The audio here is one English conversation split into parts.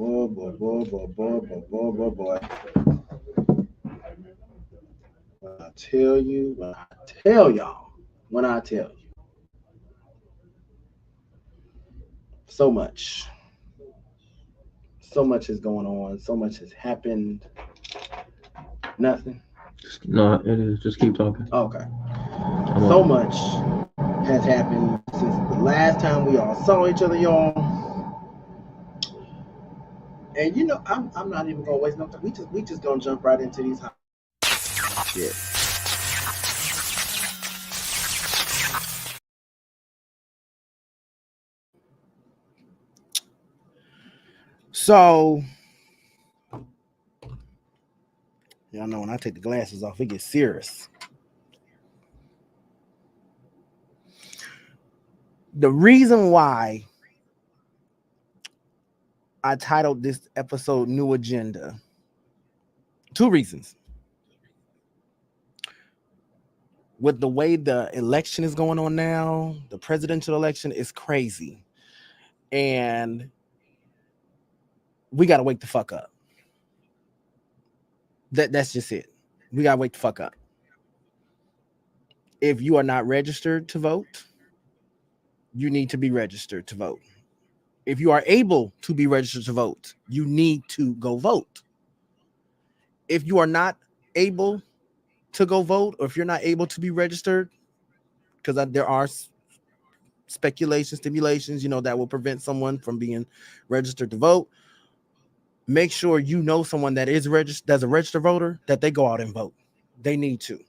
boy, boy, boy, boy, boy, boy, boy, boy, boy. When I tell you, when I tell y'all, when I tell you, so much, so much is going on, so much has happened. Nothing. No, it is. Just keep talking. Okay. I'm So on. much has happened since the last time we all saw each other, y'all. And I'm not even gonna waste no time. We just gonna jump right into these hot shit. So y'all know when I take the glasses off, it gets serious. The reason why I titled this episode New Agenda, two reasons. With the way the election is going on now, the presidential election is crazy. And we gotta wake the fuck up. That's just it. We gotta wake the fuck up. If you are not registered to vote, you need to be registered to vote. If you are able to be registered to vote, you need to go vote. If you are not able to go vote, or if you're not able to be registered, because there are speculations, stimulations, that will prevent someone from being registered to vote. Make sure you know someone that is registered, that's a registered voter, that they go out and vote. They need to.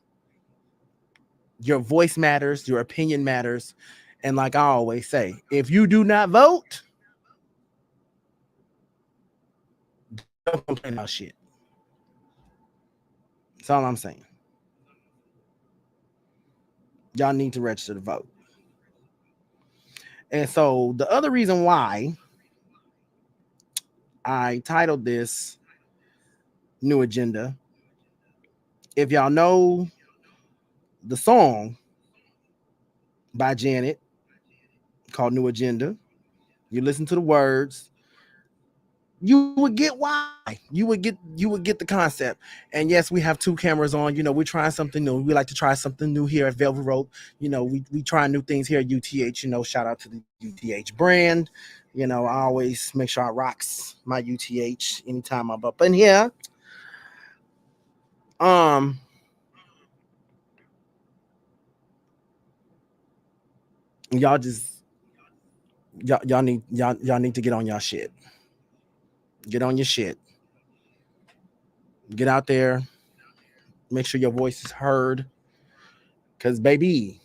Your voice matters, your opinion matters. And like I always say, if you do not vote, don't complain about shit. That's all I'm saying. Y'all need to register to vote. And so the other reason why I titled this New Agenda, if y'all know the song by Janet called New Agenda, you listen to the words, you would get why. You would get the concept. And yes, we have two cameras on. We're trying something new. We like to try something new here at Velvet Rope. We try new things here at UTH. Shout out to the UTH brand. I always make sure I rocks my UTH anytime I'm up in here. Um, y'all just y'all need to get on y'all shit. Get on your shit. Get out there. Make sure your voice is heard. Cause baby,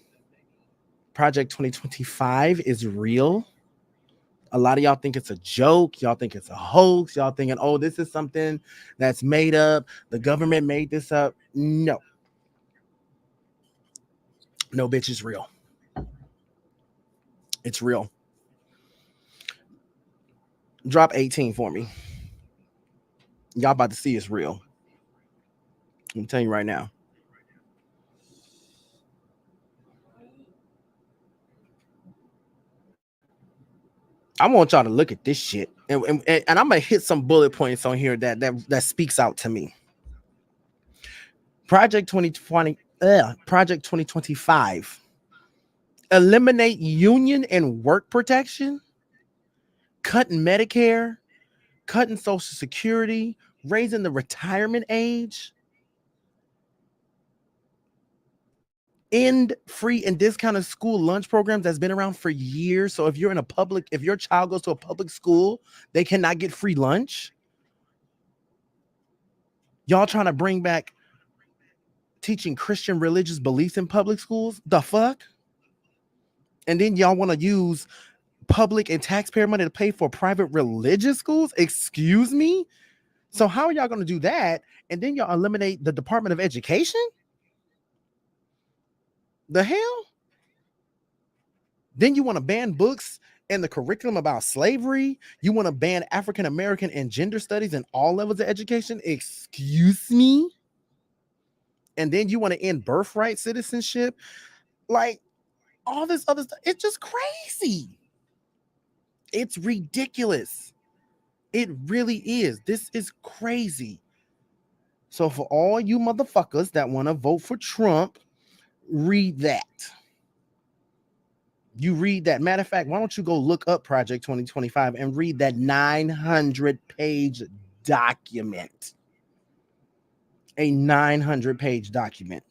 Project 2025 is real. A lot of y'all think it's a joke. Y'all think it's a hoax. Y'all thinking, oh, this is something that's made up. The government made this up. No. No, bitch, it's real. It's real. Drop 18 for me. Y'all about to see it's real. I'm telling you right now. I want y'all to look at this shit. And I'm gonna hit some bullet points on here that speaks out to me. Project 2020, Project 2025. Eliminate union and work protection, cutting Medicare, cutting Social Security, raising the retirement age, end free and discounted school lunch programs that's been around for years. So if your child goes to a public school, they cannot get free lunch. Y'all trying to bring back teaching Christian religious beliefs in public schools? The fuck? And then y'all want to use public and taxpayer money to pay for private religious schools? Excuse me? So how are y'all going to do that? And then y'all eliminate the Department of Education? The hell? Then you want to ban books and the curriculum about slavery? You want to ban African American and gender studies in all levels of education? Excuse me? And then you want to end birthright citizenship? Like all this other stuff. It's just crazy. It's ridiculous. It really is. This is crazy. So for all you motherfuckers that want to vote for Trump, read that. You read that. Matter of fact, why don't you go look up Project 2025 and read that 900-page document? A 900-page document.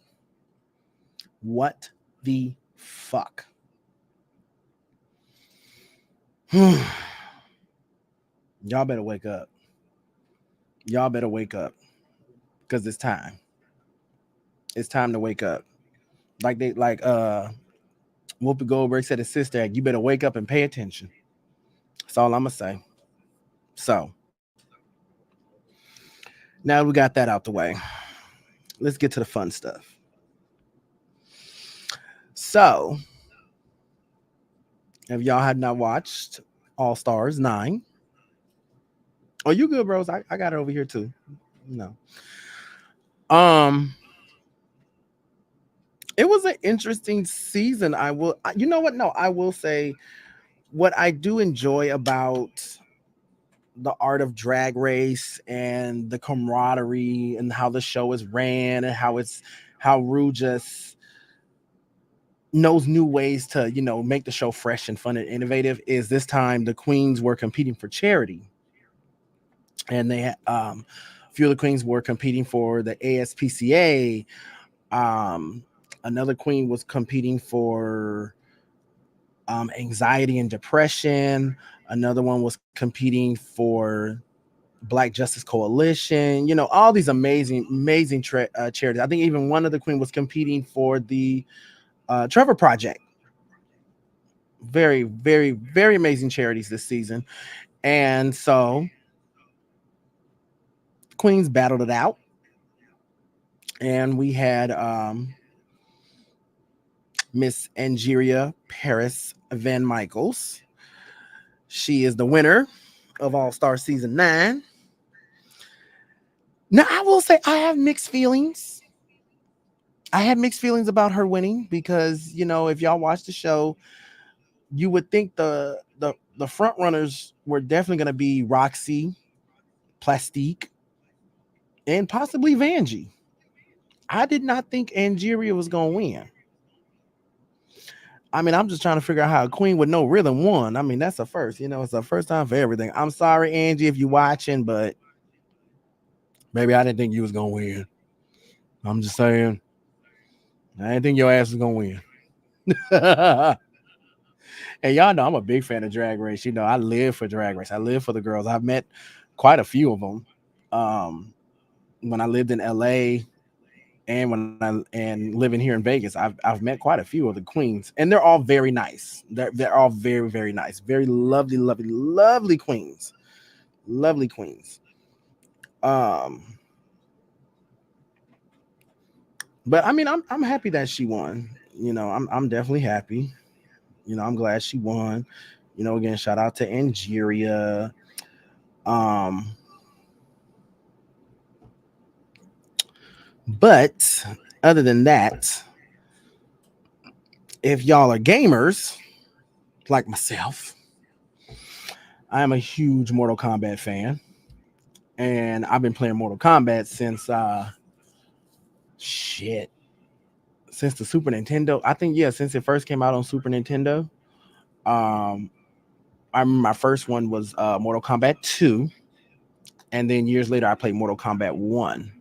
What the fuck? Y'all better wake up. Y'all better wake up. Because it's time. It's time to wake up. Like Whoopi Goldberg said his sister, you better wake up and pay attention. That's all I'm gonna say. So now we got that out the way. Let's get to the fun stuff. So, if y'all had not watched All Stars 9, oh, you good, bros? I got it over here too. No. It was an interesting season. You know what? No, I will say what I do enjoy about the art of Drag Race and the camaraderie and how the show is ran and how Rue just knows new ways to, make the show fresh and fun and innovative is this time the queens were competing for charity. And they had a few of the queens were competing for the ASPCA. Another queen was competing for anxiety and depression. Another one was competing for Black Justice Coalition. All these amazing charities. I think even one of the queen was competing for the Trevor Project. Very, very, very amazing charities this season. And so queens battled it out. And we had Miss Angeria Paris Van Michaels. She is the winner of All Star Season 9. Now, I will say I have mixed feelings. I had mixed feelings about her winning because, if y'all watch the show, you would think the front runners were definitely going to be Roxy, Plastique, and possibly Vanjie. I did not think Angeria was going to win. I mean, I'm just trying to figure out how a queen with no rhythm won. I mean, that's a first. It's the first time for everything. I'm sorry, Angie, if you're watching, but maybe I didn't think you was going to win. I'm just saying. I didn't think your ass was going to win. And y'all know I'm a big fan of Drag Race. I live for Drag Race. I live for the girls. I've met quite a few of them. When I lived in LA and living here in Vegas, I've met quite a few of the queens, and they're all very nice. They're all very, very nice. Very lovely, lovely, lovely queens. Lovely queens. But I mean, I'm happy that she won. I'm definitely happy. I'm glad she won. Again, shout out to Angeria. But other than that, if y'all are gamers like myself, I am a huge Mortal Kombat fan. And I've been playing Mortal Kombat since since the Super Nintendo. I think since it first came out on Super Nintendo. I remember my first one was Mortal Kombat 2, and then years later I played Mortal Kombat 1.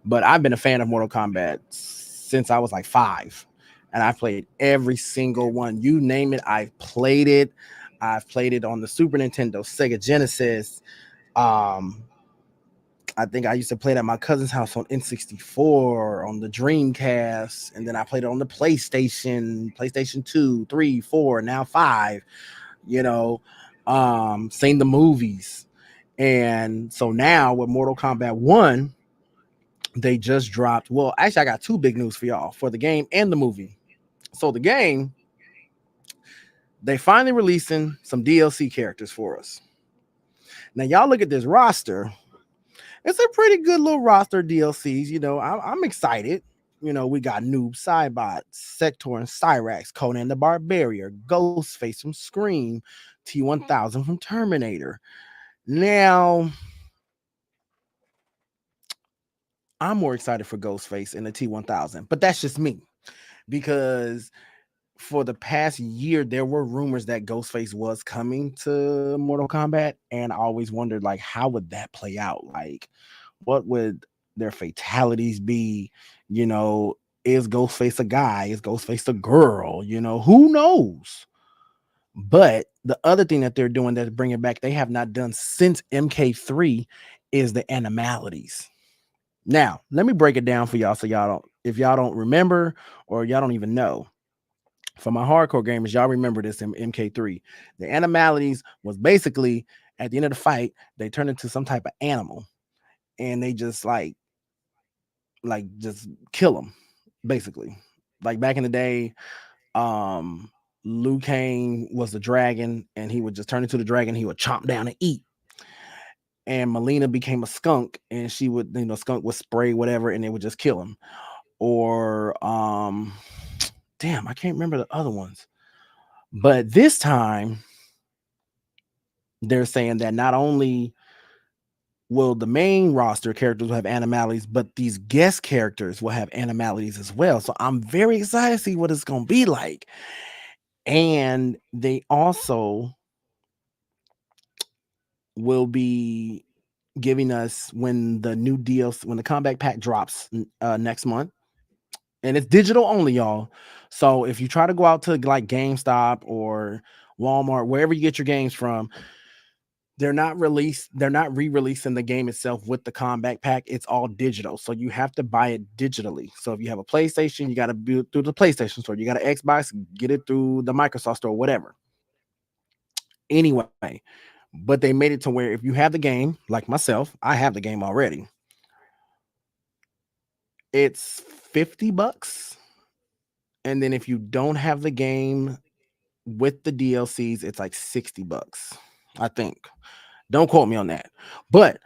But I've been a fan of Mortal Kombat since I was like 5, and I've played every single one. You name it, I've played it. I've played it on the Super Nintendo, Sega Genesis. I think I used to play it at my cousin's house on N64, on the Dreamcast, and then I played it on the PlayStation 2, 3, 4, now 5. Seen the movies. And so now with Mortal Kombat 1, they just dropped. Well, actually, I got two big news for y'all for the game and the movie. So the game, they finally releasing some DLC characters for us. Now, y'all look at this roster. It's a pretty good little roster of DLCs. I'm excited. We got Noob Saibot, Sector and Cyrax, Conan the Barbarian, Ghostface from Scream, T1000 from Terminator. Now, I'm more excited for Ghostface in the T1000, but that's just me because for the past year there were rumors that Ghostface was coming to Mortal Kombat, and I always wondered like how would that play out? Like what would their fatalities be? You know, is Ghostface a guy? Is Ghostface a girl? You know, who knows? But the other thing that they're doing that's bringing back, they have not done since MK3, is the animalities. Now, let me break it down for y'all so y'all don't, if y'all don't remember or y'all don't even know. For my hardcore gamers, y'all remember this in MK3. The animalities was basically at the end of the fight, they turn into some type of animal and they just like just kill them, basically. Like back in the day, um Liu Kang was the dragon and he would just turn into the dragon, he would chomp down and eat. And Melina became a skunk and she would, skunk would spray whatever and it would just kill him. Or damn, I can't remember the other ones. But this time they're saying that not only will the main roster characters will have animalities, but these guest characters will have animalities as well. So I'm very excited to see what it's going to be like. And they also will be giving us when the new DLC, when the combat pack drops next month, and it's digital only, y'all. So if you try to go out to like GameStop or Walmart, wherever you get your games from, they're not re-releasing the game itself with the combat pack. It's all digital, so you have to buy it digitally. So if you have a PlayStation, you got to do it through the PlayStation store. You got an Xbox, get it through the Microsoft store, whatever. Anyway, but they made it to where if you have the game, like myself, I have the game already. It's $50, and then if you don't have the game with the DLCs, it's like $60, I think. Don't quote me on that. But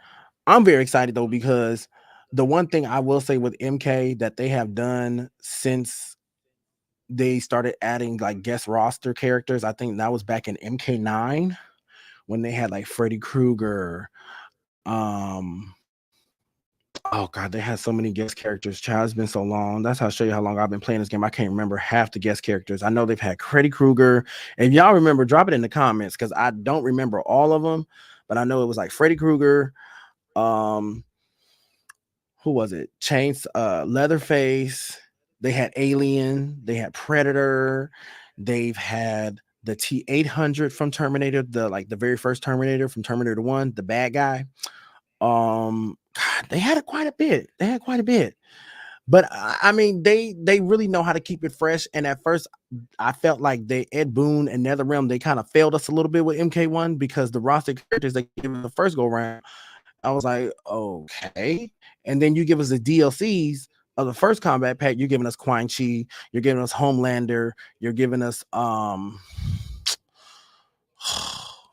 I'm very excited though, because the one thing I will say with MK that they have done since they started adding like guest roster characters, I think that was back in MK9 when they had like Freddy Krueger. Oh god, they had so many guest characters. Child, it's been so long. That's how I show you how long I've been playing this game. I can't remember half the guest characters. I know they've had Freddy Krueger. If y'all remember, drop it in the comments because I don't remember all of them, but I know it was like Freddy Krueger. Um, who was it? Chains, Leatherface. They had Alien. They had Predator. They've had the T-800 from Terminator, the very first Terminator from Terminator 1, the bad guy. God, they had quite a bit. They had quite a bit. But I mean, they really know how to keep it fresh. And at first, I felt like they Ed Boon and NetherRealm, they kind of failed us a little bit with MK1 because the roster characters they gave us the first go around, I was like, okay. And then you give us the DLCs of the first combat pack. You're giving us Quan Chi. You're giving us Homelander. You're giving us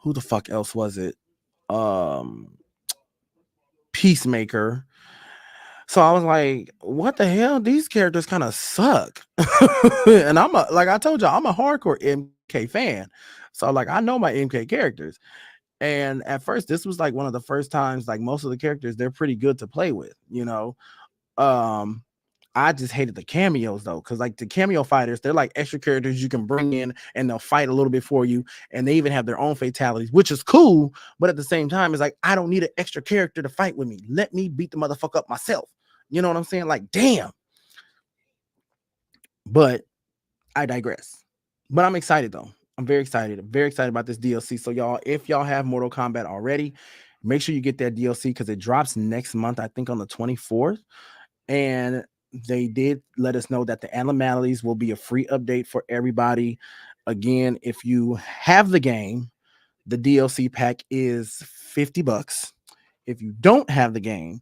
who the fuck else was it? Um, Peacemaker. So I was like, what the hell? These characters kind of suck. And like I told y'all, I'm a hardcore MK fan. So like I know my MK characters. And at first, this was like one of the first times, like most of the characters, they're pretty good to play with, you know. Um, I just hated the cameos though, because like the cameo fighters, they're like extra characters you can bring in and they'll fight a little bit for you, and they even have their own fatalities, which is cool. But at the same time, it's like I don't need an extra character to fight with me. Let me beat the motherfucker up myself. You know what I'm saying? Like, damn. But I digress. But I'm excited though. I'm very excited. I'm very excited about this DLC. So y'all, if y'all have Mortal Kombat already, make sure you get that DLC because it drops next month, I think on the 24th. And they did let us know that the animalities will be a free update for everybody. Again, if you have the game, the DLC pack is $50. If you don't have the game,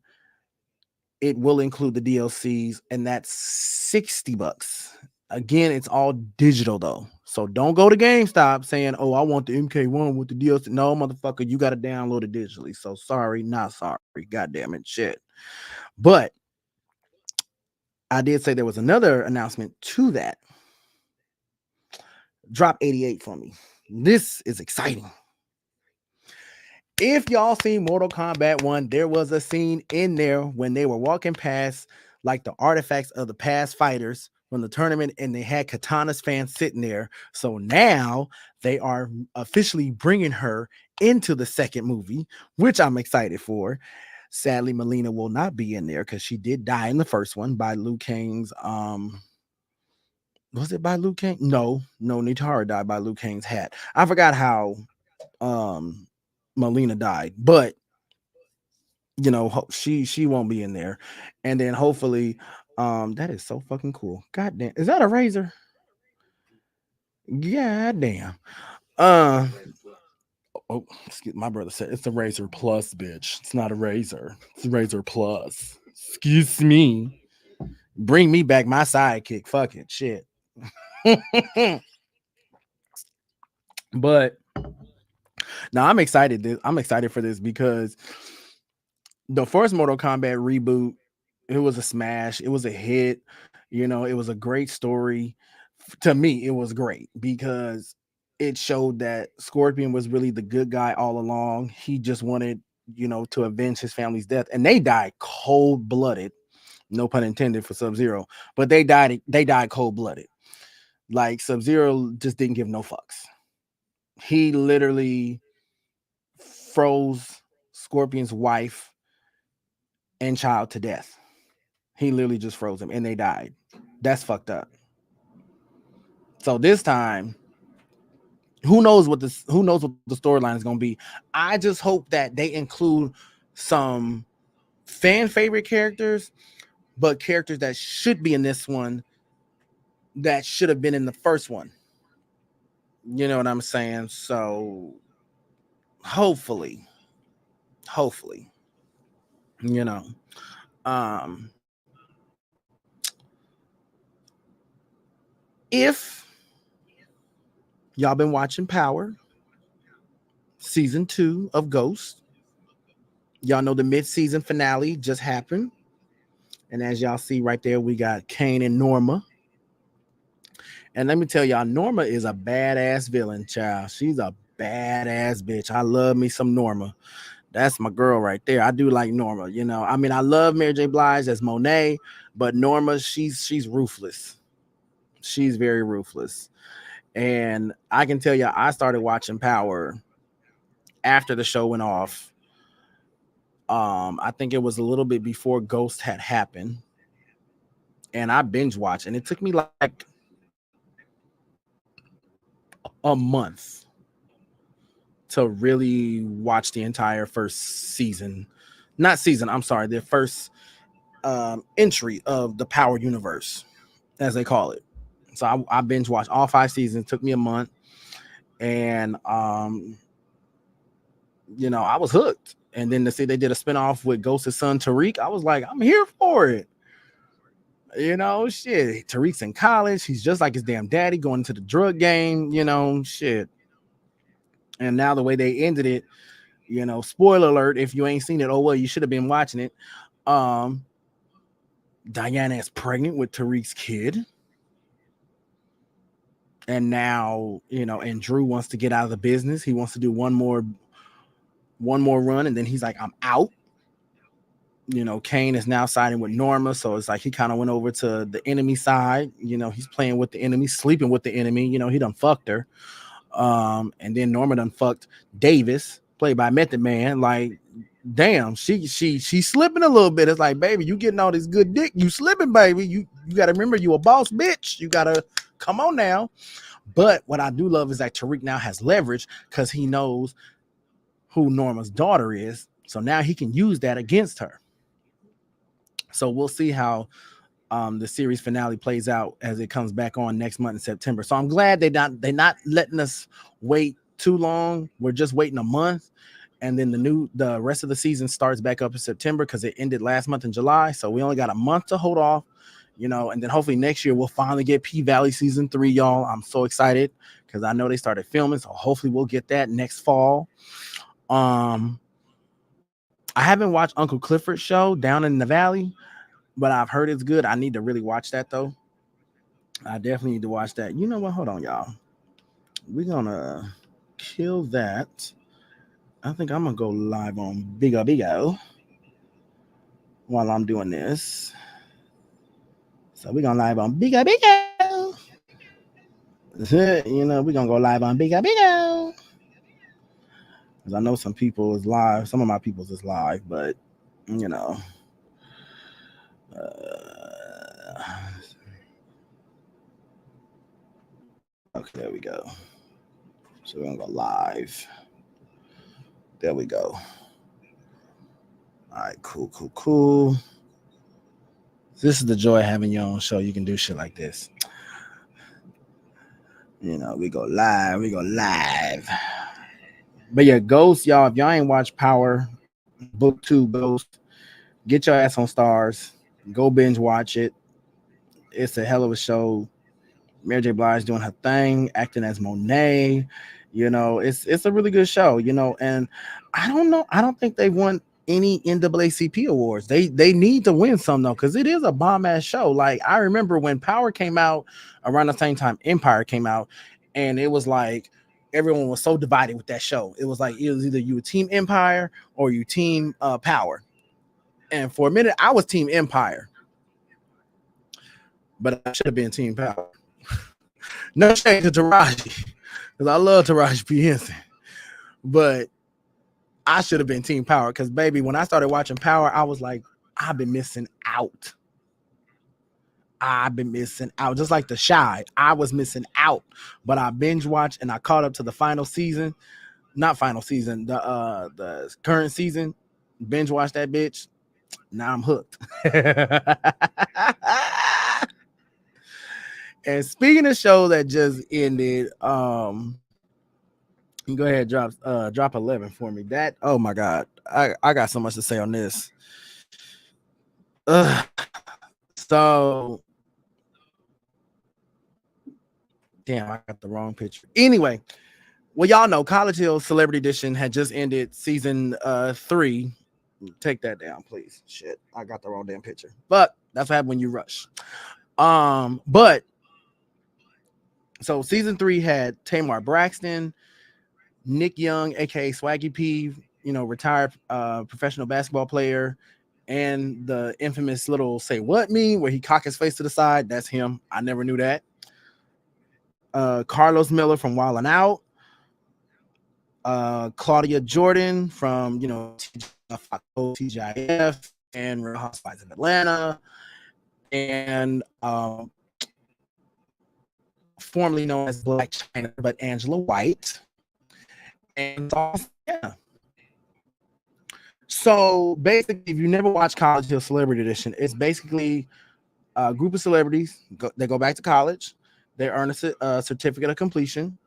it will include the DLCs, and that's $60. Again, it's all digital though. So don't go to GameStop saying, oh, I want the MK1 with the DLC. No, motherfucker, you got to download it digitally. So sorry, not sorry. God damn it, shit. But I did say there was another announcement to that. Drop 88 for me. This is exciting. If y'all seen Mortal Kombat 1, there was a scene in there when they were walking past like the artifacts of the past fighters from the tournament and they had Katana's fans sitting there. So now they are officially bringing her into the second movie, which I'm excited for. Sadly, Melina will not be in there because she did die in the first one by Liu Kang's was it by Liu Kang? No, Nitara died by Liu Kang's hat. I forgot how um Melina died, but she won't be in there. And then hopefully that is so fucking cool. God damn, is that a razor? God damn. uh oh, excuse my brother said it's a razor plus, bitch. It's not a razor, it's a razor plus. Excuse me. Bring me back my sidekick. Fuck it, shit. But now I'm excited. I'm excited for this because the first Mortal Kombat reboot, it was a smash. It was a hit. It was a great story. To me, it was great because it showed that Scorpion was really the good guy all along. He just wanted, to avenge his family's death, and they died cold blooded. No pun intended for Sub-Zero, but they died. They died cold blooded. Like Sub-Zero just didn't give no fucks. He literally froze Scorpion's wife and child to death. He literally just froze them and they died. That's fucked up. So this time, who knows what the storyline is going to be. I just hope that they include some fan favorite characters, but characters that should be in this one that should have been in the first one. You know what I'm saying? So hopefully, you know. Um if y'all been watching Power season 2 of Ghost, y'all know the mid-season finale just happened. And as y'all see right there, we got Kane and Norma. And let me tell y'all, Norma is a badass villain, child. She's a badass bitch. I love me some Norma. That's my girl right there. I do like Norma. I mean, I love Mary J. Blige as Monet, but Norma, she's ruthless. She's very ruthless. And I can tell you, I started watching Power after the show went off. I think it was a little bit before Ghost had happened. And I binge watched, and it took me like a month to really watch the entire first season. Not season, I'm sorry, the first entry of the Power universe, as they call it. So I binge watched all 5 seasons. It took me a month, and I was hooked. And then to see they did a spinoff with Ghost's son Tariq, I was like, I'm here for it. Shit. Tariq's in college. He's just like his damn daddy, going into the drug game. Shit. And now the way they ended it, spoiler alert, if you ain't seen it, oh well, you should have been watching it. Diana is pregnant with Tariq's kid. And now, and Drew wants to get out of the business. He wants to do one more run, and then he's like, I'm out. Kane is now siding with Norma, so it's like he kind of went over to the enemy side. He's playing with the enemy, sleeping with the enemy. He done fucked her. And then Norma done fucked Davis, played by Method Man. Like, damn, she's slipping a little bit. It's like, baby, you getting all this good dick, you slipping, baby. You gotta remember, you a boss bitch. You gotta come on now. But what I do love is that Tariq now has leverage because he knows who Norma's daughter is. So now he can use that against her. So we'll see how the series finale plays out as it comes back on next month in September. So I'm glad they're not letting us wait too long. We're just waiting a month, and then the rest of the season starts back up in September because it ended last month in July. So we only got a month to hold off, and then hopefully next year we'll finally get P-Valley season 3, y'all. I'm so excited because I know they started filming, so hopefully we'll get that next fall. I haven't watched Uncle Clifford's show Down in the Valley, but I've heard it's good. I need to really watch that though. I definitely need to watch that. You know what? Hold on, y'all. We're gonna kill that I think I'm gonna go live on Bigo while I'm doing this. So we're gonna live on Bigo. You know, we're gonna go live on Bigo. Because I know some people is live. Some of my people's is live, but you know. Okay, there we go. So we're gonna go live. There we go. All right, cool. This is the joy of having your own show. You can do shit like this. You know, we go live. But yeah, Ghost, y'all, if y'all ain't watched Power Book 2 Ghost, get your ass on Stars. Go binge watch it. It's a hell of a show. Mary J. Blige doing her thing, acting as Monet. You know, it's a really good show, you know, and I don't know. I don't think they won any NAACP awards. They need to win some though, because it is a bomb ass show. Like I remember when Power came out around the same time Empire came out, and it was like everyone was so divided with that show. It was like it was either you were team Empire or you team Power. And for a minute I was team Empire, but I should have been team Power. No shade to Taraji, because I love Taraji P. Henson, but I should have been Team Power. Because baby, when I started watching Power, I was like, I've been missing out. Just like The Shy, I was missing out. But I binge watched and I caught up to the final season. Not final season, the current season. Binge watched that bitch. Now I'm hooked. And speaking of show that just ended, you go ahead, drop 11 for me. That, oh my god, I got so much to say on this. So damn, I got the wrong picture. Anyway, well, y'all know College Hill Celebrity Edition had just ended season 3. Take that down, please. Shit, I got the wrong damn picture. But that's what happened when you rush. But so season 3 had Tamar Braxton, Nick Young, aka Swaggy P, you know, retired professional basketball player, and the infamous little "say what" me where he cock his face to the side. That's him. I never knew that. Carlos Miller from Wild 'N Out, Claudia Jordan from, you know, TGIF and Real Housewives of Atlanta, and formerly known as Black China, but Angela White. And yeah. So basically, if you never watched College Hill Celebrity Edition, it's basically a group of celebrities. They go back to college. They earn a certificate of completion.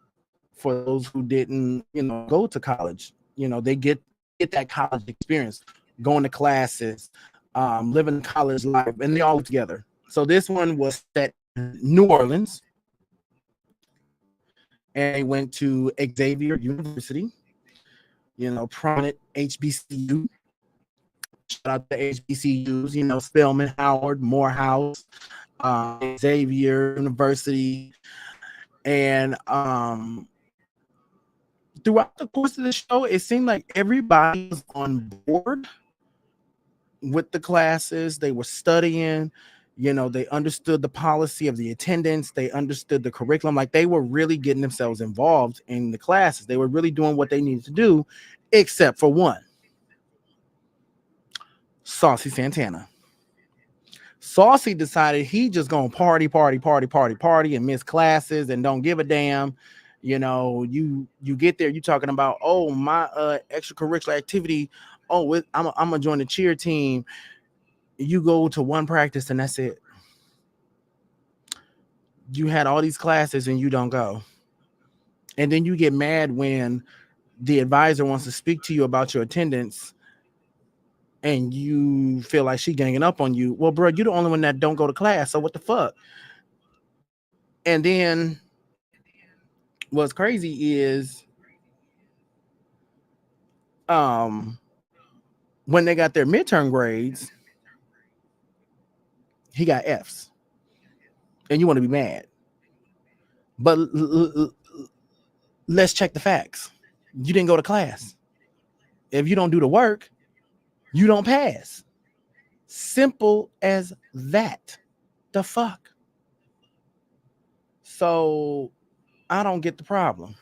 For those who didn't, you know, go to college, you know, they get that college experience, going to classes, living college life, and they all together. So this one was set in New Orleans, and they went to Xavier University, you know, prominent HBCU. Shout out to HBCUs, you know, Spelman, Howard, Morehouse, Xavier University, and throughout the course of the show, it seemed like everybody was on board with the classes. They were studying, you know, they understood the policy of the attendance, they understood the curriculum. Like they were really getting themselves involved in the classes. They were really doing what they needed to do, except for one. Saucy Santana. Saucy decided he just gonna party and miss classes and don't give a damn. You know, you get there, you talking about, oh, my extracurricular activity. Oh, I'm gonna join the cheer team. You go to one practice and that's it. You had all these classes and you don't go. And then you get mad when the advisor wants to speak to you about your attendance and you feel like she ganging up on you. Well, bro, you're the only one that don't go to class. So what the fuck? And then what's crazy is when they got their midterm grades, he got F's. And you want to be mad. But let's check the facts. You didn't go to class. If you don't do the work, you don't pass. Simple as that. The fuck? So I don't get the problem.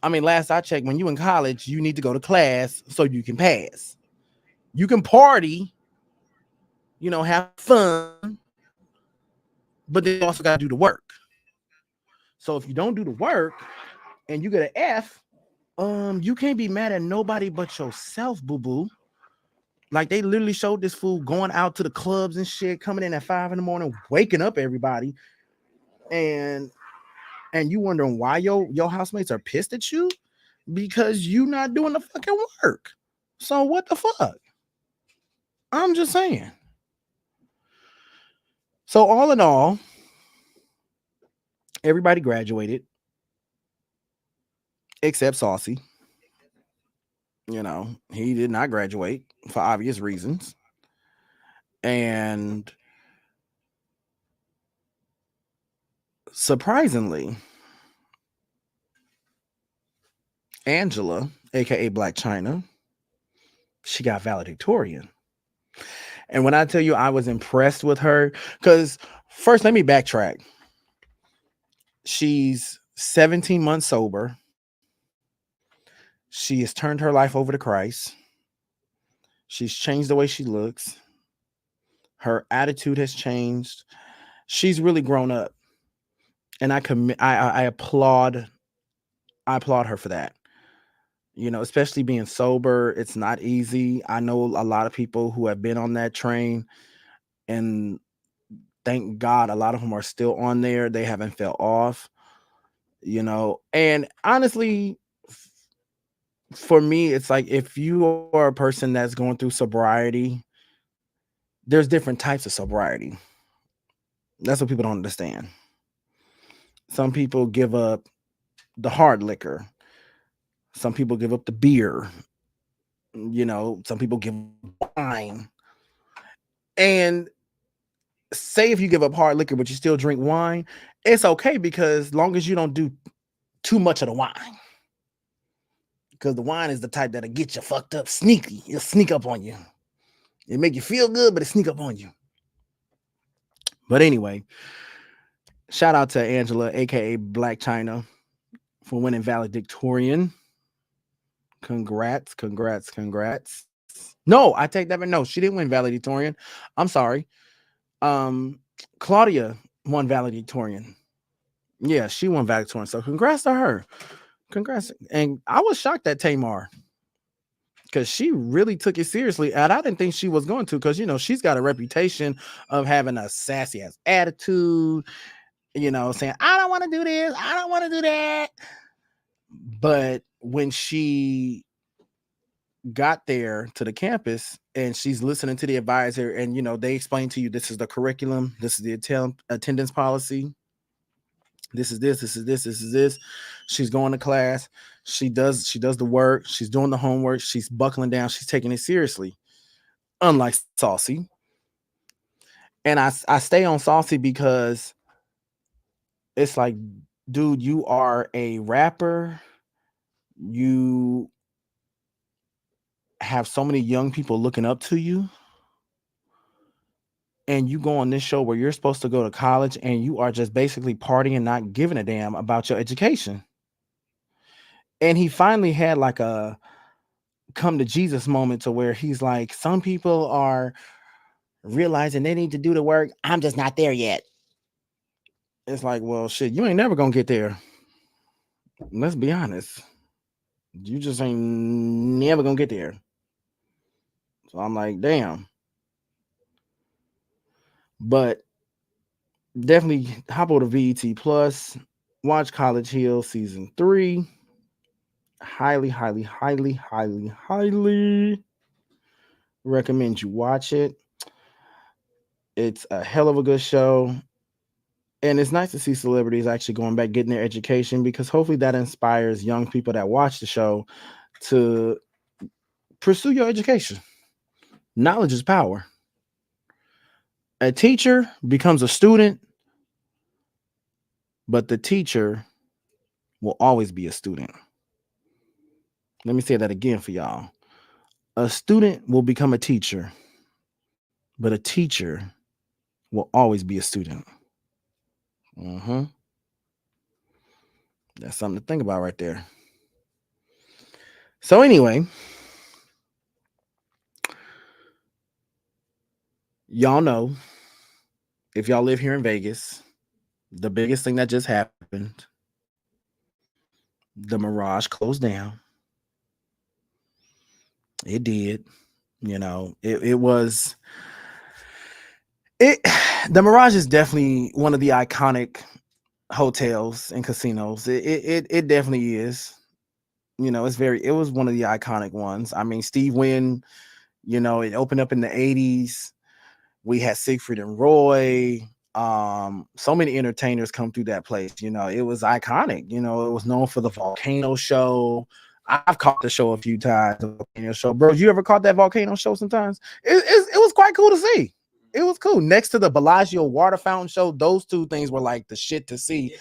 I mean, last I checked, when you in college, you need to go to class so you can pass. You can party, have fun, but then you also got to do the work. So if you don't do the work and you get an F, you can't be mad at nobody but yourself, boo boo. Like they literally showed this fool going out to the clubs and shit, coming in at 5 a.m, waking up everybody, and you wondering why your housemates are pissed at you because you not doing the fucking work. So what the fuck? I'm just saying. So all in all, everybody graduated except Saucy. He did not graduate for obvious reasons. And surprisingly, Angela, aka Black China, she got valedictorian. And when I tell you I was impressed with her, because first let me backtrack. She's 17 months sober. She has turned her life over to Christ. She's changed the way she looks. Her attitude has changed. She's really grown up. And I applaud her for that. Especially being sober, it's not easy. I know a lot of people who have been on that train, and thank God a lot of them are still on there. They haven't fell off, and honestly, for me, it's like if you are a person that's going through sobriety, there's different types of sobriety. That's what people don't understand. Some people give up the hard liquor. Some people give up the beer. Some people give wine. And say if you give up hard liquor, but you still drink wine, it's okay because long as you don't do too much of the wine. Because the wine is the type that'll get you fucked up sneaky. It'll sneak up on you. It make you feel good, but it sneak up on you. But anyway, shout out to Angela, aka Black China, for winning valedictorian. Congrats. No, I take that back. No, she didn't win valedictorian. I'm sorry. Claudia won valedictorian. Yeah, she won valedictorian. So congrats to her. Congrats. And I was shocked at Tamar because she really took it seriously. And I didn't think she was going to because, she's got a reputation of having a sassy ass attitude, saying, I don't want to do this. I don't want to do that. But when she got there to the campus and she's listening to the advisor and, they explain to you, this is the curriculum. This is the attendance policy. This is this. She's going to class. She does the work. She's doing the homework. She's buckling down. She's taking it seriously. Unlike Saucy. And I stay on Saucy because it's like, dude, you are a rapper. You have so many young people looking up to you. And you go on this show where you're supposed to go to college and you are just basically partying, not giving a damn about your education. And he finally had like a come to Jesus moment to where he's like, some people are realizing they need to do the work. I'm just not there yet. It's like, well, shit, you ain't never gonna get there. Let's be honest. You just ain't never gonna get there. So I'm like, damn. But definitely hop on the VET Plus, watch College Hill season 3. Highly recommend you watch it. It's a hell of a good show. And it's nice to see celebrities actually going back, getting their education, because hopefully that inspires young people that watch the show to pursue your education. Knowledge is power. A teacher becomes a student, but the teacher will always be a student. Let me say that again for y'all. A student will become a teacher, but a teacher will always be a student. hmm That's something to think about right there. So anyway, y'all know, if y'all live here in Vegas, the biggest thing that just happened, the Mirage closed down. It did. It was it. The Mirage is definitely one of the iconic hotels and casinos. It definitely is. It was one of the iconic ones. I mean, Steve Wynn, it opened up in the 80s. We had Siegfried and Roy. So many entertainers come through that place. It was iconic. It was known for the volcano show. I've caught the show a few times. The volcano show, bro. You ever caught that volcano show? Sometimes it was quite cool to see. It was cool. Next to the Bellagio water fountain show, those two things were like the shit to see.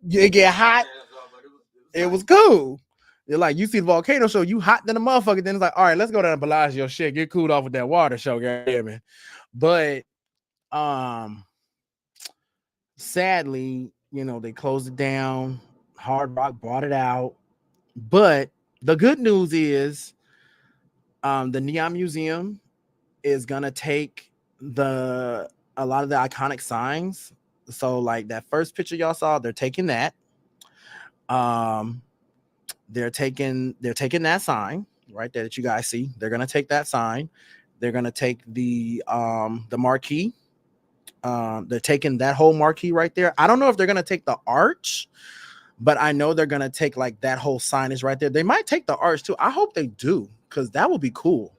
You get hot. It was cool. You're like, you see the volcano show, you hot than a motherfucker. Then it's like, all right, let's go down to Bellagio shit, get cooled off with that water show, goddamn it. But um, sadly, they closed it down. Hard Rock bought it out. But the good news is, the Neon Museum is gonna take a lot of the iconic signs. So, like that first picture y'all saw, they're taking that. Um, they're taking that sign right there that you guys see. They're gonna take that sign. They're gonna take the marquee. They're taking that whole marquee right there. I don't know if they're gonna take the arch, but I know they're gonna take like that whole signage right there. They might take the arch too. I hope they do, because that would be cool.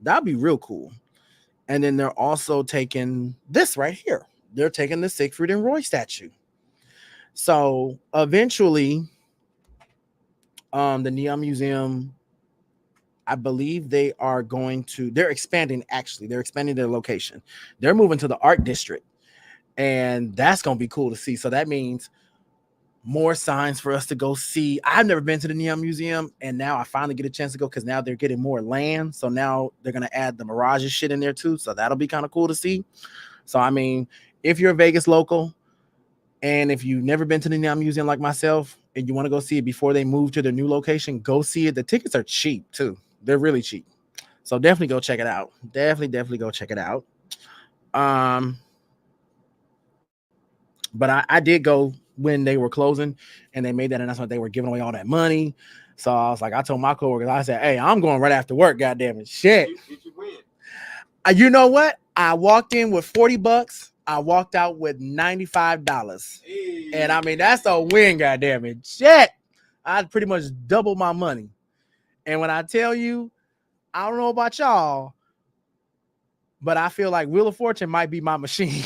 That'd be real cool. And then they're also taking this right here. They're taking the Siegfried and Roy statue. So eventually, the Neon Museum, I believe they're expanding, actually. They're expanding their location. They're moving to the art district. And that's going to be cool to see. So that means more signs for us to go see. I've never been to the Neon Museum, and now I finally get a chance to go, because now they're getting more land. So now they're going to add the Mirage shit in there too. So that'll be kind of cool to see. So, I mean, if you're a Vegas local, and if you've never been to the Neon Museum like myself, and you want to go see it before they move to their new location, go see it. The tickets are cheap too. They're really cheap. So definitely go check it out. Definitely go check it out. Um, but I did go when they were closing, and they made that announcement they were giving away all that money. So I was like, I told my coworkers, I said, hey, I'm going right after work, goddamn it. Shit. Did you win? You know what? I walked in with $40. I walked out with $95. Hey. And I mean, that's a win, goddamn it. Shit. I pretty much doubled my money. And when I tell you, I don't know about y'all, but I feel like Wheel of Fortune might be my machine.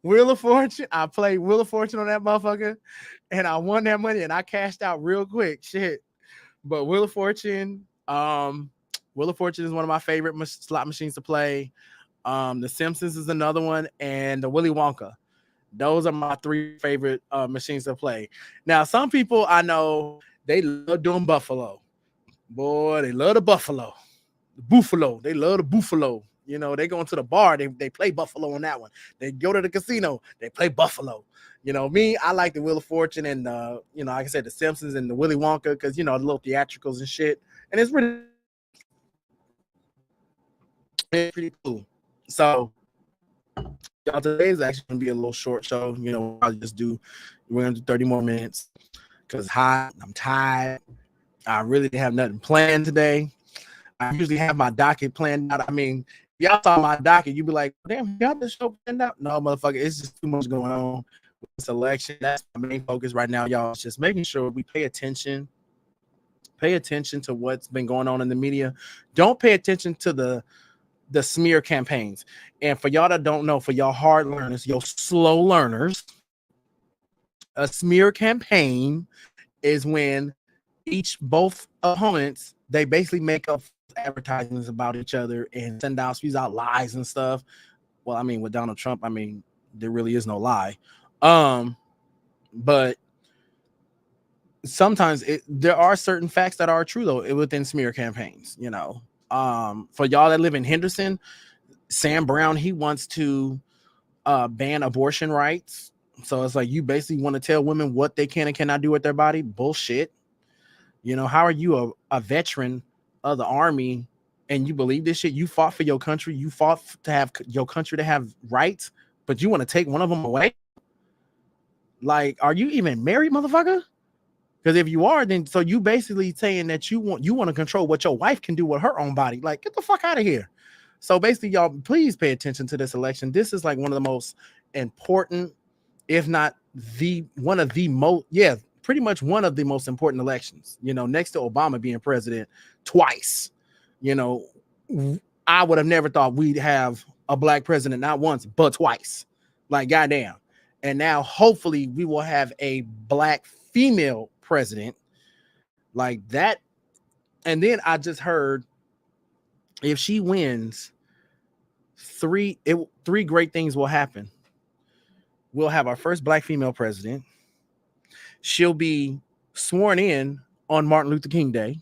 Wheel of Fortune. I played Wheel of Fortune on that motherfucker, and I won that money, and I cashed out real quick. Shit. But Wheel of Fortune is one of my favorite slot machines to play. The Simpsons is another one, and the Willy Wonka. Those are my three favorite machines to play. Now, some people I know, they love doing Buffalo. Boy, they love the Buffalo. The Buffalo. They love the Buffalo. They go into the bar, they play Buffalo on that one. They go to the casino, they play Buffalo. Me, I like the Wheel of Fortune and like I said, the Simpsons and the Willy Wonka, because the little theatricals and shit. And it's pretty cool. So y'all, today is actually gonna be a little short show. We're gonna do 30 more minutes because it's hot. I'm tired. I really didn't have nothing planned today. I usually have my docket planned out. I mean, y'all saw my docket, you'd be like, damn, y'all this show planned out? No, motherfucker, it's just too much going on with this election. That's my main focus right now, y'all. It's just making sure we pay attention to what's been going on in the media. Don't pay attention to the smear campaigns. And for y'all that don't know, for y'all hard learners, your slow learners, a smear campaign is when both opponents, they basically make up advertisements about each other and spews out lies and stuff. Well, I mean, with Donald Trump, I mean, there really is no lie. But sometimes there are certain facts that are true though within smear campaigns. For y'all that live in Henderson, Sam Brown, he wants to ban abortion rights. So it's like you basically want to tell women what they can and cannot do with their body. Bullshit. How are you a veteran of the army and you believe this shit? You fought for your country. You fought to have your country to have rights, but you want to take one of them away? Like, are you even married, motherfucker? Because if you are, then so you basically saying that you want to control what your wife can do with her own body. Like, get the fuck out of here. So basically, y'all, please pay attention to this election. This is like one of the most important, if not pretty much one of the most important elections, next to Obama being president twice. I would have never thought we'd have a black president, not once, but twice. Like, goddamn. And now hopefully we will have a black female president like that. And then I just heard if she wins, three great things will happen. We'll have our first black female president. She'll be sworn in on Martin Luther King Day.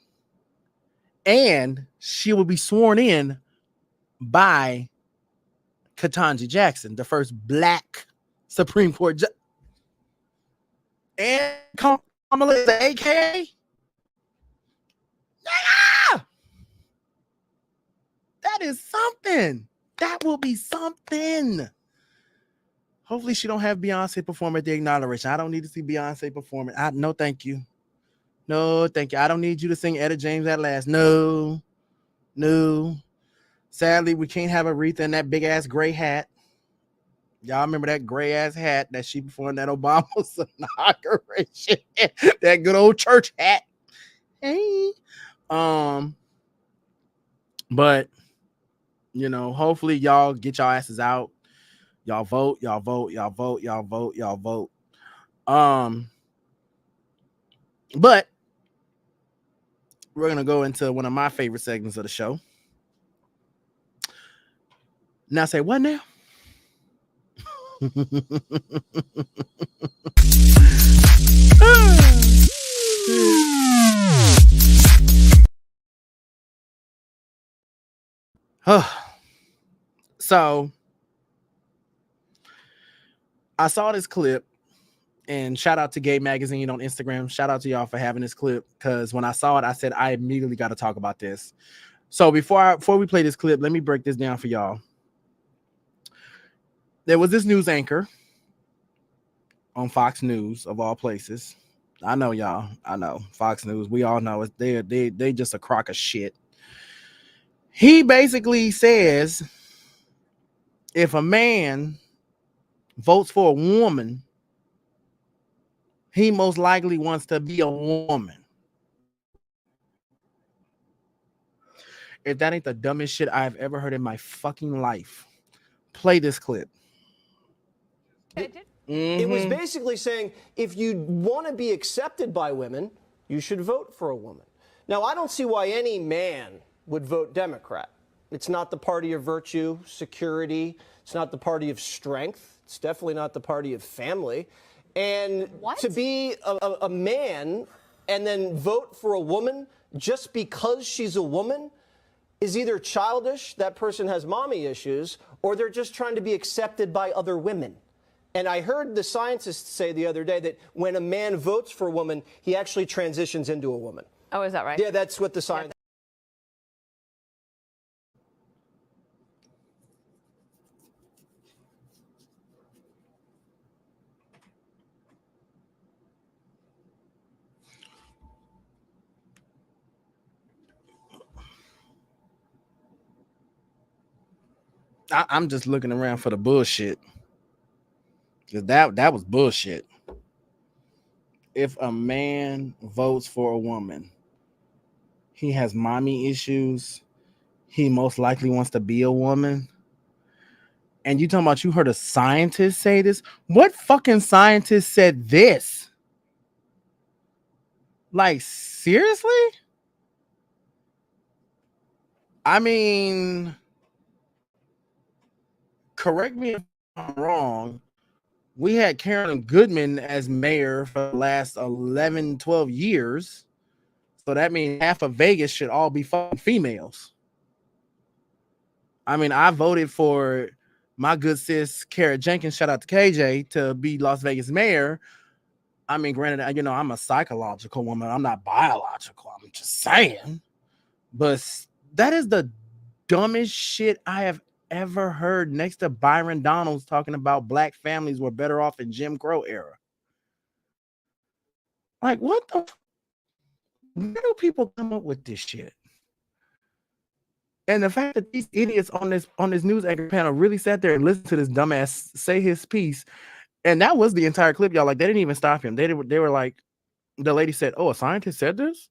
And she will be sworn in by Ketanji Jackson, the first black Supreme Court judge. And Kamala is the AKA. Yeah! That is something. That will be something. Hopefully she don't have Beyonce perform at the inauguration. I don't need to see Beyonce performing. No, thank you. No, thank you. I don't need you to sing Etta James at last. No. Sadly, we can't have Aretha in that big ass gray hat. Y'all remember that gray ass hat that she performed at Obama's inauguration? That good old church hat. Hey. But hopefully y'all get y'all asses out. Y'all vote. But we're gonna go into one of my favorite segments of the show. Now say what now? So I saw this clip, and shout out to Gay Magazine on Instagram. Shout out to y'all for having this clip, because when I saw it, I said I immediately got to talk about this. So before we play this clip, let me break this down for y'all. There was this news anchor on Fox News, of all places. I know y'all. I know Fox News. We all know it. They just a crock of shit. He basically says if a man votes for a woman, he most likely wants to be a woman. If that ain't the dumbest shit I've ever heard in my fucking life, play this clip. It was basically saying if you want to be accepted by women, you should vote for a woman. Now, I don't see why any man would vote Democrat. It's not the party of virtue, security. It's not the party of strength. It's definitely not the party of family. And to be a man and then vote for a woman just because she's a woman is either childish, that person has mommy issues, or they're just trying to be accepted by other women. And I heard the scientists say the other day that when a man votes for a woman, he actually transitions into a woman. Oh, is that right? Yeah, that's what the science. I'm just looking around for the bullshit. That was bullshit. If a man votes for a woman, he has mommy issues. He most likely wants to be a woman. And you talking about you heard a scientist say this? What fucking scientist said this? Like, seriously? I mean, correct me if I'm wrong, We had Carolyn Goodman as mayor for the last 11, 12 years. So that means half of Vegas should all be fucking females. I mean, I voted for my good sis, Kara Jenkins, shout out to KJ, to be Las Vegas mayor. I mean, granted, you know, I'm a psychological woman. I'm not biological. I'm just saying. But that is the dumbest shit I have ever heard, next to Byron Donalds talking about black families were better off in Jim Crow era. Like, what the? Where do people come up with this shit? And the fact that these idiots on this news anchor panel really sat there and listened to this dumbass say his piece, and that was the entire clip, y'all. Like, they didn't even stop him. They were like, the lady said, "Oh, a scientist said this."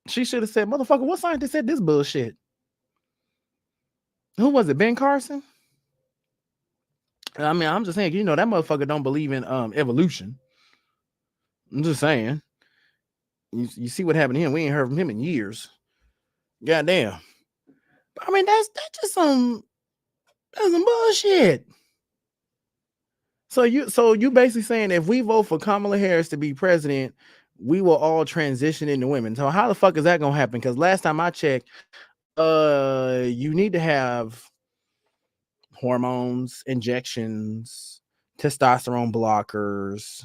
She should have said, "Motherfucker, what scientist said this bullshit?" Who was it? Ben Carson? I mean, I'm just saying, you know, that motherfucker don't believe in evolution. I'm just saying. You see what happened to him? We ain't heard from him in years. Goddamn. I mean, that's just some bullshit. So you basically saying if we vote for Kamala Harris to be president, we will all transition into women. So how the fuck is that gonna happen? Because last time I checked, you need to have hormones, injections, testosterone blockers.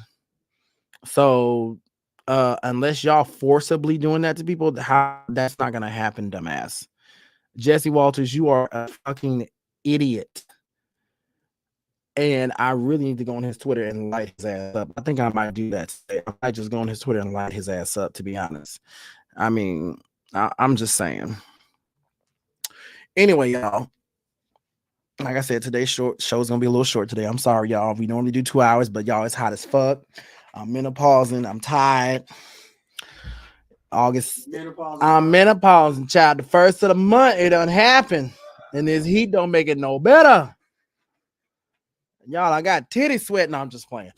So unless y'all forcibly doing that to people, how that's not gonna happen, dumbass. Jesse Walters, you are a fucking idiot. And I really need to go on his Twitter and light his ass up. I think I might do that today. I might just go on his Twitter and light his ass up, to be honest. I mean, I'm just saying. Anyway, y'all, like I said, today's show's gonna be a little short today. I'm sorry, y'all. We normally do 2 hours, but y'all, it's hot as fuck. I'm menopausing. I'm tired. August. I'm menopausing, child. The first of the month, it done happened. And this heat don't make it no better. Y'all, I got titty sweat. No, I'm just playing.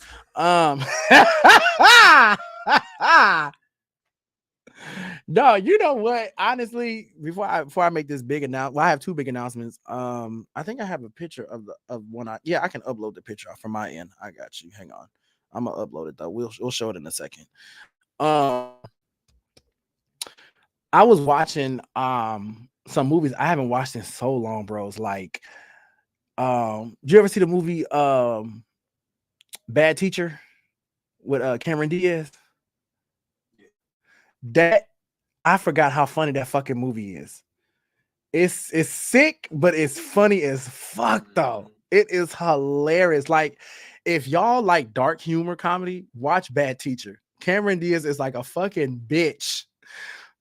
No, you know what? Honestly, before I make this big announcement, well, I have two big announcements. I think I have a picture of one. I can upload the picture from my end. I got you. Hang on, I'm gonna upload it though. We'll show it in a second. I was watching some movies I haven't watched in so long, bros. Like, did you ever see the movie Bad Teacher with Cameron Diaz? That I forgot how funny that fucking movie is. It's sick, but it's funny as fuck though. It is hilarious. Like, if y'all like dark humor comedy, watch Bad Teacher. Cameron Diaz is like a fucking bitch,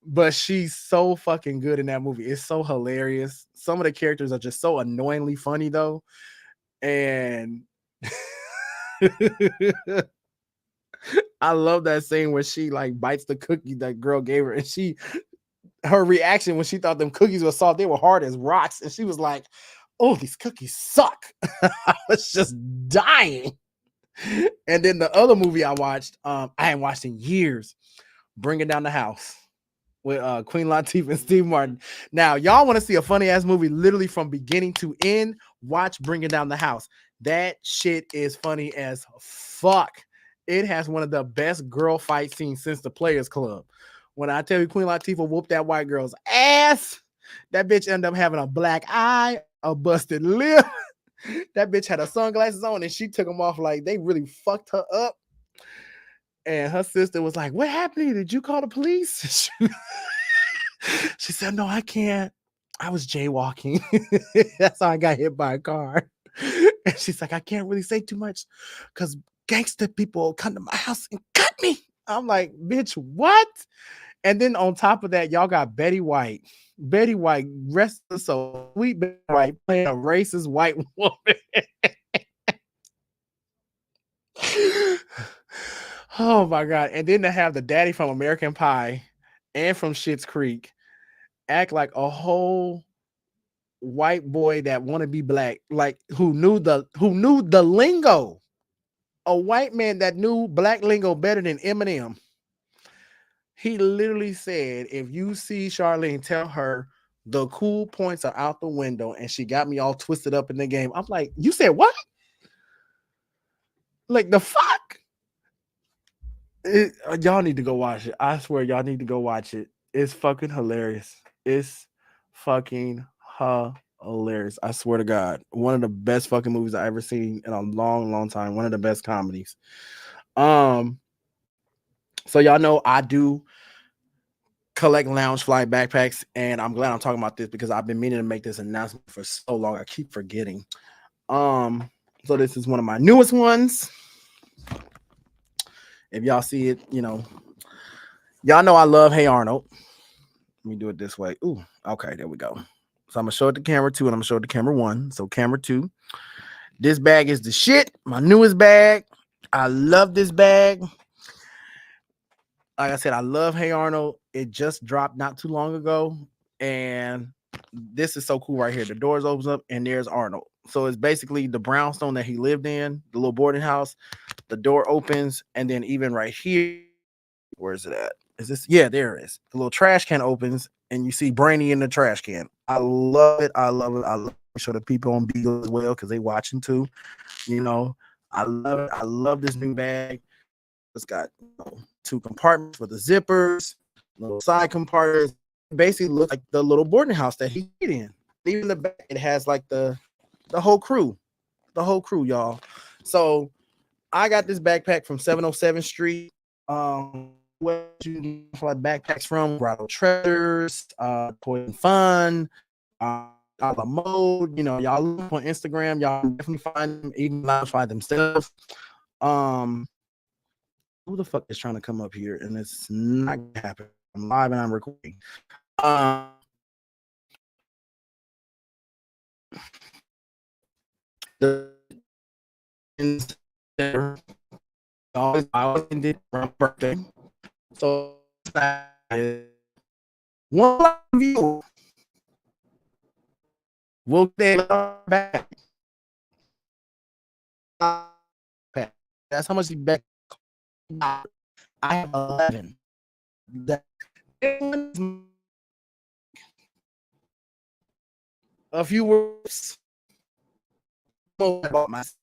but she's so fucking good in that movie. It's so hilarious. Some of the characters are just so annoyingly funny though. And I love that scene where she like bites the cookie that girl gave her, and her reaction when she thought them cookies were soft, they were hard as rocks, and she was like, "Oh, these cookies suck." I was just dying. And then the other movie I watched, I hadn't watched in years, Bringing Down the House with Queen Latifah and Steve Martin. Now, y'all want to see a funny ass movie literally from beginning to end? Watch Bringing Down the House. That shit is funny as fuck. It has one of the best girl fight scenes since The Players Club. When I tell you Queen Latifah whooped that white girl's ass, that bitch ended up having a black eye, a busted lip. That bitch had her sunglasses on and she took them off like they really fucked her up. And her sister was like, "What happened? Did you call the police?" She said, "No, I can't. I was jaywalking." That's how I got hit by a car. And she's like, "I can't really say too much because gangster people come to my house and cut me." I'm like, "Bitch, what?" And then on top of that, y'all got Betty White. Betty White, rest of the soul, sweet Betty White playing a racist white woman. Oh my God. And then to have the daddy from American Pie and from Schitt's Creek act like a whole white boy that want to be black, like who knew the lingo. A white man that knew black lingo better than Eminem. He literally said, "If you see Charlene, tell her the cool points are out the window," and she got me all twisted up in the game. I'm like, "You said what?" Like the fuck? Y'all need to go watch it. I swear, y'all need to go watch it. It's fucking hilarious. It's fucking hilarious. I swear to God, one of the best fucking movies I ever seen in a long, long time. One of the best comedies. Um, so y'all know I do collect lounge flight backpacks, and I'm glad I'm talking about this because I've been meaning to make this announcement for so long. I keep forgetting. So this is one of my newest ones. If y'all see it, y'all know I love Hey Arnold. Let me do it this way. Ooh, okay, there we go. So I'm gonna show it to camera 2 and I'm gonna show it to camera 1. So camera 2, this bag is the shit. My newest bag. I love this bag. Like I said, I love Hey Arnold. It just dropped not too long ago, and this is so cool right here. The doors opens up and there's Arnold. So it's basically the brownstone that he lived in, the little boarding house. The door opens, and then even right here, where is it at? Is this? Yeah, there it is. The little trash can opens, and you see Brainy in the trash can. I love it. I love it. I love it. Show the people on Beagle as well because they watching too. I love it. I love this new bag. It's got 2 compartments for the zippers, little side compartments. It basically looks like the little boarding house that he stayed in. Even the back, it has like the whole crew, y'all. So I got this backpack from 707 Street. Where you can find backpacks from Grotto Treasures, Poison Fun, a la mode. Y'all look on Instagram, y'all can definitely find them, even modify themselves. Who the fuck is trying to come up here? And it's not gonna happen. I'm live and I'm recording. The I always did for my birthday. So one view will get back. That's how much he back. I have 11. That a few words about myself.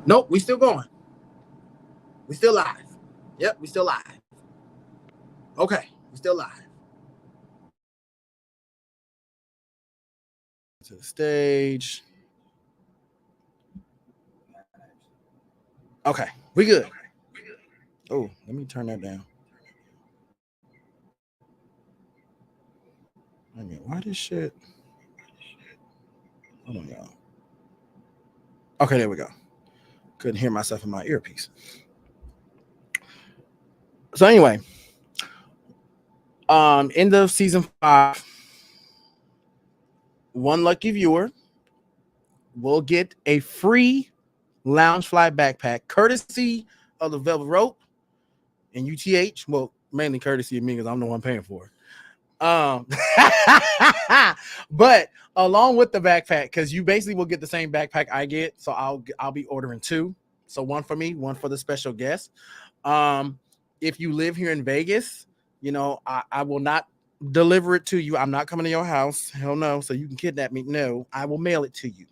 Nope, we still going. We still live. Yep, we still live. Okay, we still live. To the stage. Okay, we good. Oh, let me turn that down. I mean, why this shit? Hold on, y'all. Okay, there we go. Couldn't hear myself in my earpiece. So anyway, end of season 5, one lucky viewer will get a free lounge fly backpack courtesy of the Velvet Rope and UTH. Well, mainly courtesy of me because I'm the one paying for it. But along with the backpack, because you basically will get the same backpack I get, so I'll be ordering 2. So one for me, one for the special guest. If you live here in Vegas, I will not deliver it to you. I'm not coming to your house. Hell no. So you can kidnap me. No, I will mail it to you.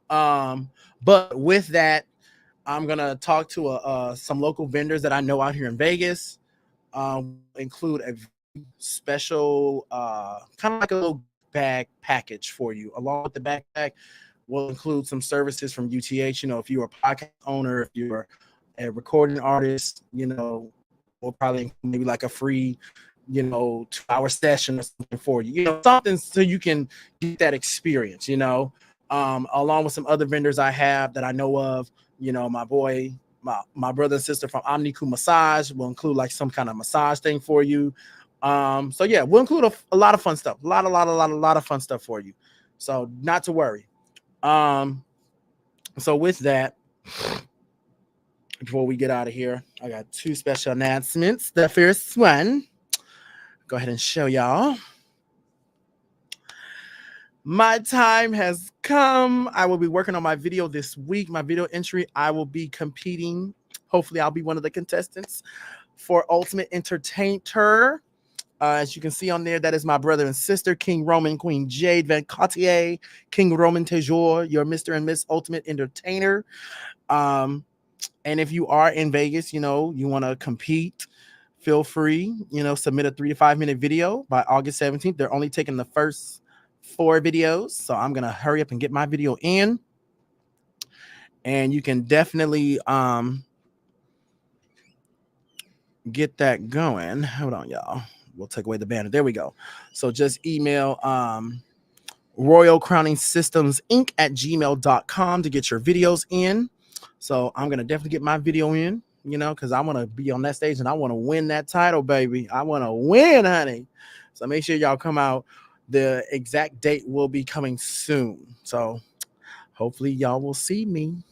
But with that, I'm gonna talk to some local vendors that I know out here in Vegas. Include a special kind of like a little bag package for you. Along with the backpack, will include some services from UTH. If you're a podcast owner, if you're a recording artist, you know, will probably maybe like a free, you know, 2-hour session or something for you, you know, something so you can get that experience, you know, along with some other vendors I have that I know of, you know, my brother and sister from Omniku Massage will include like some kind of massage thing for you. So yeah, we'll include a lot of fun stuff, a lot of fun stuff for you. So not to worry. So with that, before we get out of here, I got 2 special announcements. The first one, go ahead and show y'all. My time has come. I will be working on my video this week. My video entry, I will be competing. Hopefully, I'll be one of the contestants for Ultimate Entertainer. As you can see on there, that is my brother and sister, King Roman, Queen Jade Van Cotier, King Roman Tejor, your Mr. and Miss Ultimate Entertainer. And if you are in Vegas, you know, you want to compete, feel free, you know, submit a 3 to 5 minute video by August 17th. They're only taking the first 4 videos. So I'm going to hurry up and get my video in. And you can definitely get that going. Hold on, y'all. We'll take away the banner. There we go. So just email Royal Crowning Systems Inc. at gmail.com to get your videos in. So I'm going to definitely get my video in, you know, because I want to be on that stage and I want to win that title, baby. I want to win, honey. So make sure y'all come out. The exact date will be coming soon. So hopefully y'all will see me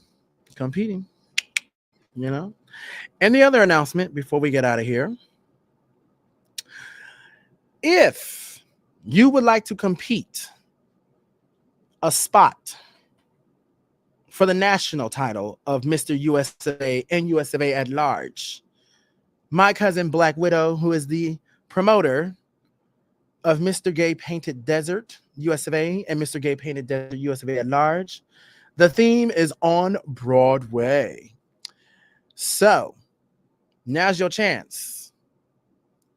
competing, you know. And the other announcement before we get out of here, if you would like to compete a spot for the national title of Mr. USA and USA at large, my cousin Black Widow, who is the promoter of Mr. Gay Painted Desert USA and Mr. Gay Painted Desert USA at large, the theme is on Broadway. So now's your chance.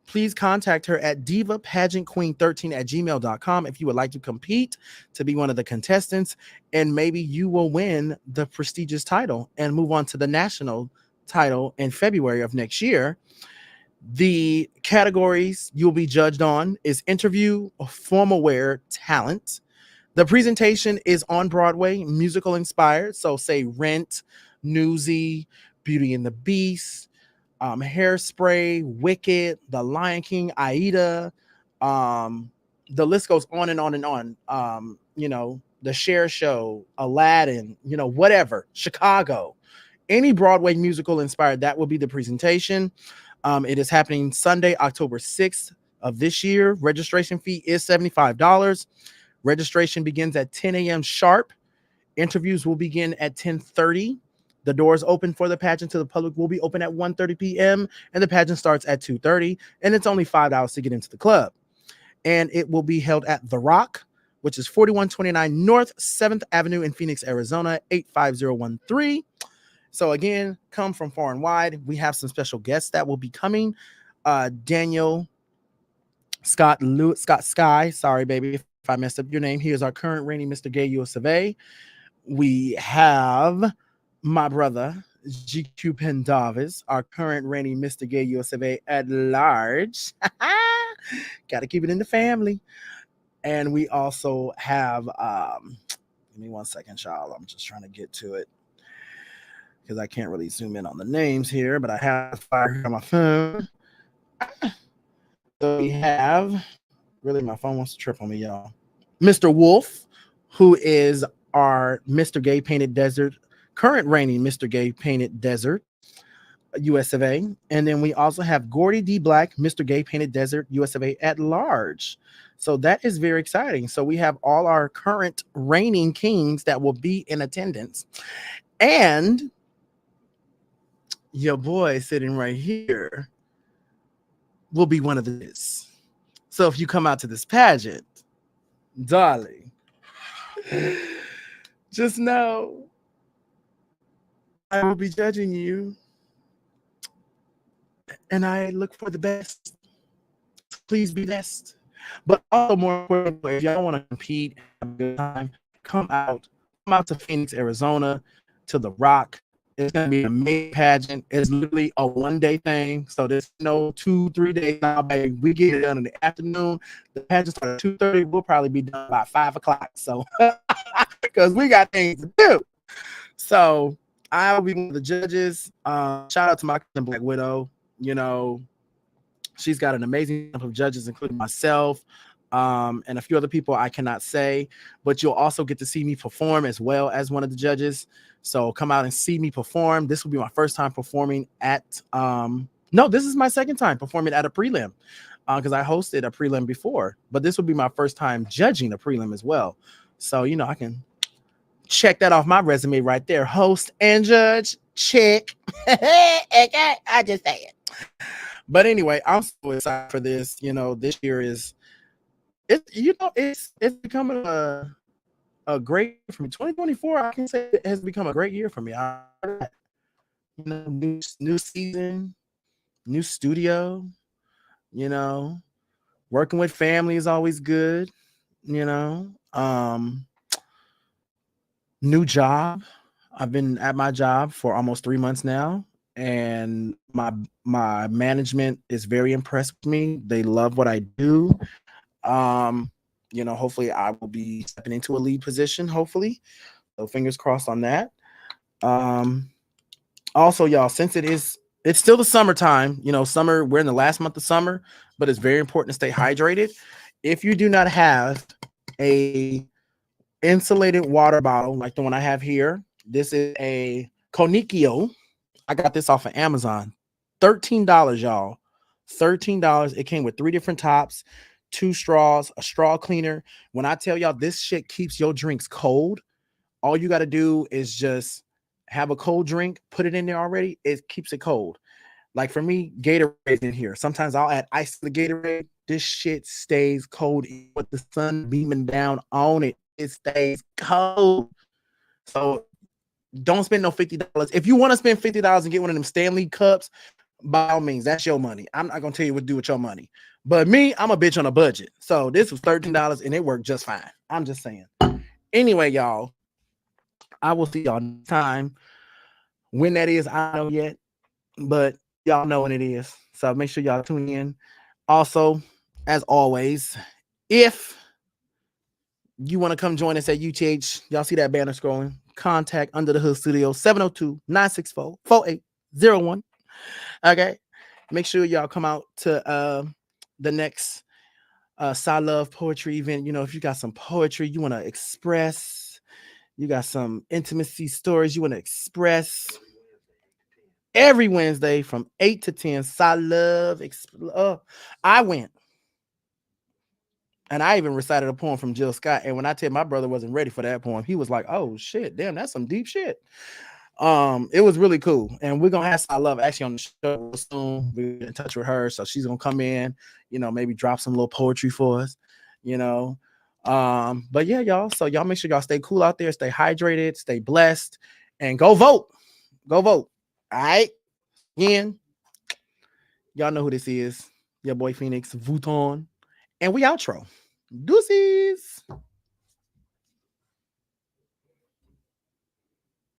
Please contact her at divapageantqueen13@gmail.com if you would like to compete to be one of the contestants, and maybe you will win the prestigious title and move on to the national title in February of next year. The categories you'll be judged on is interview, formal wear, talent. The presentation is on Broadway, musical inspired. So say Rent, Newsy, Beauty and the Beast, Hairspray, Wicked, The Lion King, Aida. The list goes on and on and on. You know, The Cher Show, Aladdin, you know, whatever, Chicago, any Broadway musical inspired, that will be the presentation. It is happening Sunday, October 6th of this year. Registration fee is $75. Registration begins at 10 a.m. sharp. Interviews will begin at 10:30. The doors open for the pageant to the public will be open at 1:30 p.m. and the pageant starts at 2:30. And it's only $5 to get into the club. And it will be held at The Rock, which is 4129 North 7th Avenue in Phoenix, Arizona, 85013. So again, come from far and wide. We have some special guests that will be coming. Daniel Scott Sky. Sorry, baby, if I messed up your name. He is our current reigning Mr. Gay US of A. We have my brother, GQ Pendavis, our current reigning Mr. Gay US of A at large. Got to keep it in the family. And we also have, give me 1 second, y'all. I'm just trying to get to it, because I can't really zoom in on the names here, but I have fire on my phone. So we have, really, my phone wants to trip on me, y'all. Mr. Wolf, who is our Mr. Gay Painted Desert, current reigning Mr. Gay Painted Desert, US of A. And then we also have Gordy D. Black, Mr. Gay Painted Desert, US of A at large. So that is very exciting. So we have all our current reigning kings that will be in attendance. And your boy sitting right here will be one of this. So if you come out to this pageant, darling, just know I will be judging you, and I look for the best. Please be best. But also, more importantly, if y'all want to compete and have a good time, come out to Phoenix, Arizona, to The Rock. It's gonna be an amazing pageant. It's literally a 1 day thing. So there's no 2-3 days now, baby. We get it done in the afternoon. The pageant starts at 2:30. We'll probably be done by 5 o'clock. So because we got things to do. So I will be one of the judges. Shout out to my cousin Black Widow. You know, she's got an amazing group of judges, including myself, and a few other people I cannot say. But you'll also get to see me perform as well as one of the judges. So come out and see me perform. This will be my first time performing at no, this is my second time performing at a prelim, because I hosted a prelim before, but this will be my first time judging a prelim as well. So you know, I can check that off my resume right there. Host and judge, check. I just say it. But anyway, I'm so excited for this. You know, this year is it's becoming a great year for me. 2024, I can say it has become a great year for me. You know, new season, new studio, you know, working with family is always good, you know. New job. I've been at my job for almost 3 months now, and my management is very impressed with me. They love what I do. You know, hopefully I will be stepping into a lead position, hopefully. So fingers crossed on that. Also, y'all, since it's still the summertime, you know, summer, we're in the last month of summer, but it's very important to stay hydrated. If you do not have a insulated water bottle like the one I have here, this is a Konikio. I got this off of Amazon. $13, y'all. $13. It came with 3 different tops, 2 straws, a straw cleaner. When I tell y'all this shit keeps your drinks cold, all you got to do is just have a cold drink, put it in there already. It keeps it cold. Like for me, Gatorade in here. Sometimes I'll add ice to the Gatorade. This shit stays cold with the sun beaming down on it. It stays cold. So don't spend no $50. If you want to spend $50 and get one of them Stanley cups, by all means, that's your money. I'm not gonna tell you what to do with your money. But me, I'm a bitch on a budget. So this was $13 and it worked just fine. I'm just saying. Anyway, y'all, I will see y'all next time. When that is, I don't know yet, but y'all know when it is. So make sure y'all tune in. Also, as always, if you want to come join us at UTH, y'all see that banner scrolling, contact Under the Hood Studio 702-964-4801. Okay, make sure y'all come out to the next Side Love Poetry event. You know, if you got some poetry you want to express, you got some intimacy stories you want to express, every Wednesday from 8 to 10, Side Love. I went. And I even recited a poem from Jill Scott. And when I tell my brother wasn't ready for that poem, he was like, oh shit, damn, that's some deep shit. It was really cool. And we're gonna have Side Love actually on the show soon. We're in touch with her. So she's gonna come in, you know, maybe drop some little poetry for us, you know. But yeah, y'all. So y'all make sure y'all stay cool out there, stay hydrated, stay blessed, and go vote. Go vote. All right. Again, y'all know who this is. Your boy Phoenix, Vuitton. And we outro. Deuces.